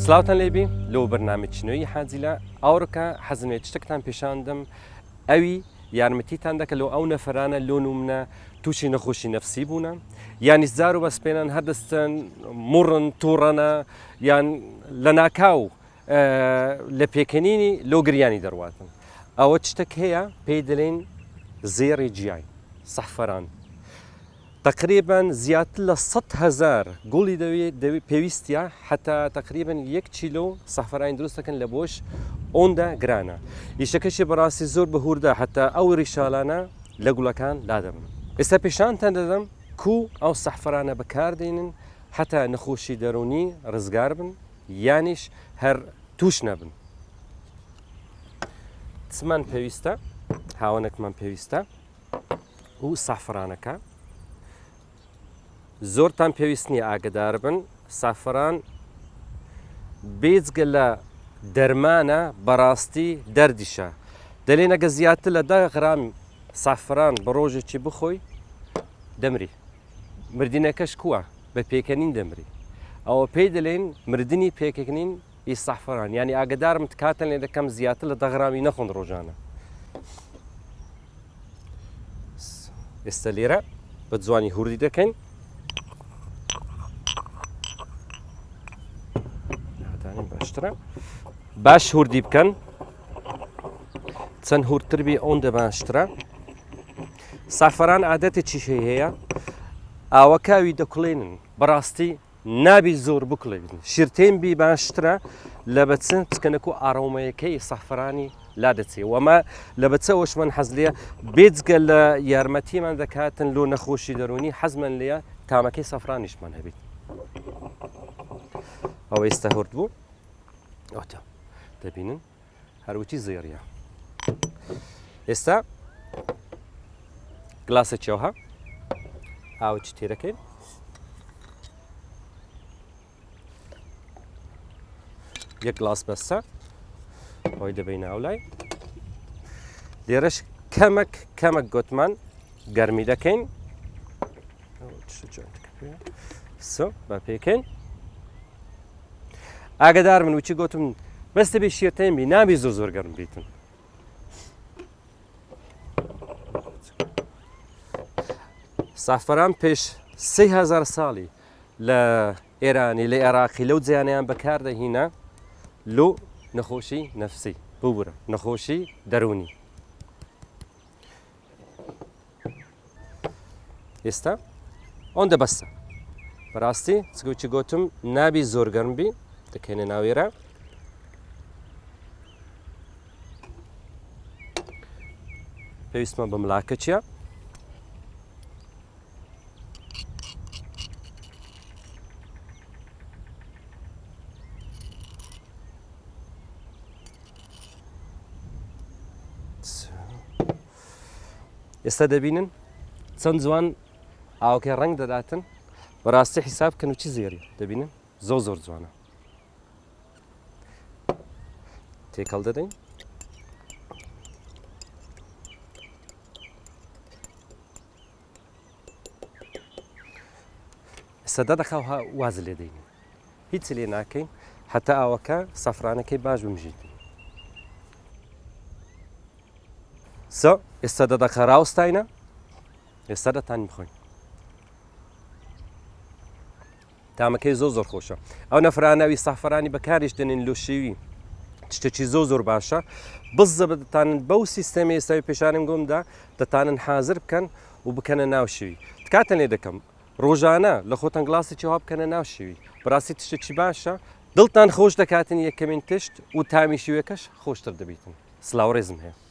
سلاوتان لێبی لەو بەرنامەی حاجیلە ئەوڕکە حەزمێت شتێکتان پیشاندم ئەوی یارمەتیتان دەکە لەو ئەو نەفرانە لۆ نومنە تووشی نەخۆشی نەفسی بوونە یانی زار و بەسپێنان هەردەستن موڕن تووڕەنە یان لە ناکاو لە پێکەنینی لۆ گریانی دەڕواتن ئەوە شتێک هەیە پێی دەڵێن زێڕی جیای سەحفەران تقريبا زيادة ل 100,000 قولي دوي بيويستيا حتى تقريبا 1 كيلو صحفرين دروس لكن لبوش اوندا جرانا يشكشي براسي زور بهوردا حتى او ريشالانا لقولا كان لادم اسا بيشان تندم كو او صحفرانا بكاردين حتى نخوشي دروني رزقاربن يانيش هر توش نبن تسمان بيويستا هاونك من بيويستا و صحفرانكا زۆرتان پێویست نییە ئاگدار بن سافران بێجگە لە دەرمانە بەڕاستی دەردیشە دەلێن ئەگە زیاتر لە 10 غرام سافران بە ڕۆژێکی بخۆی دەمری مردینەکەش کووە بە پێکەنین دەمری ئەوە پێی دەڵێن مردنی پێکەنین ئی سافران ینی ئاگدارم کاتەن لێ دەکەم زیاتر لە 10 غرامی نەخۆن ڕۆژانە ئێستا لێرە بە جوانی هوردی دەکەین باش هوردی بکەن چەند هوردتر بێ ئەوەندە باشترە سافران عادەتێکی هەیە ئاوەکاوی دەکوڵێنن بەڕاستی نابی زۆر بکڵێن شیرتێن بی باشترە لە بەچن چکەنەک و ئاڕۆمەیەکەی سافرانی لا دەچێ وەمە لە بەچەوەش من حەز لێە بێجگە لە یارمەتیمان دەکاتن لۆ نەخۆشی دەرونی حەزمان لێە تامەکەی سافرانیشمان هەبێت ئەوە ئێستا هورد بوو ئۆتە دەبینن هەروەتی زێڕیە ئێستا گلاسێکی ئەوها ئاوەکی تێرەکەین یەک گلاس بەسە ئەوەی دەبین ناولای لێرەش کەمەک گوتمان گەرمی دەکەین بە پێکەین ئاگدار من وچی گوتم بەستە بێ شێرتەین بی نابی زۆر گەرم بیتن سافران پێش 3000 ساڵی لە ئێرانی لە عێراقی لەو جیانیان بەکاردەهینە لۆ نەخۆشی نەفسی ببورە نەخۆشی دەرونی ئێستا ئەوەندە بەسە بەڕاستی چگوچی گوتم نابی زۆر گەرم بی دەکەینە ناوێرە پێویستمە بە ملاکە چییە ئێستا دەبینن چەند جوان ئاوکەی ڕەنگ دەداتن بەڕاستی حیساب بکەن و چی زێری دەبینن زۆر جوانە تێکەڵ دەدەین ئێستا دەخەوها واز لێ دەین هیچ لێ ناکەین هەتا ئاوەکە سەفرانەکەی باش بمژیتن ئێستا دەدەخە ڕاوستاینە ئێستا دەتانی بخۆین تامەکەی زۆر خۆشە ئەو نەفرانەوی سافرانی بەکاریش دێنین لۆ شێوی شتێکی زۆر باشە بزە دەتانن بەو سیستەمی ئێستاوی پێشانم گۆمدا دەتانن حازر بکەن و بکەنە ناو شێوی کاتەن لێ دەکەم ڕۆژانە لە خۆتان گلاسێکی وا بکەنە ناو شێوی بەڕاستی تشتێکی باشە دڵتان خۆش دەکاتن یەکەمین تشت و تامی شێوەکەش خۆشتر دەبیتن سلااو ڕێزم هەیە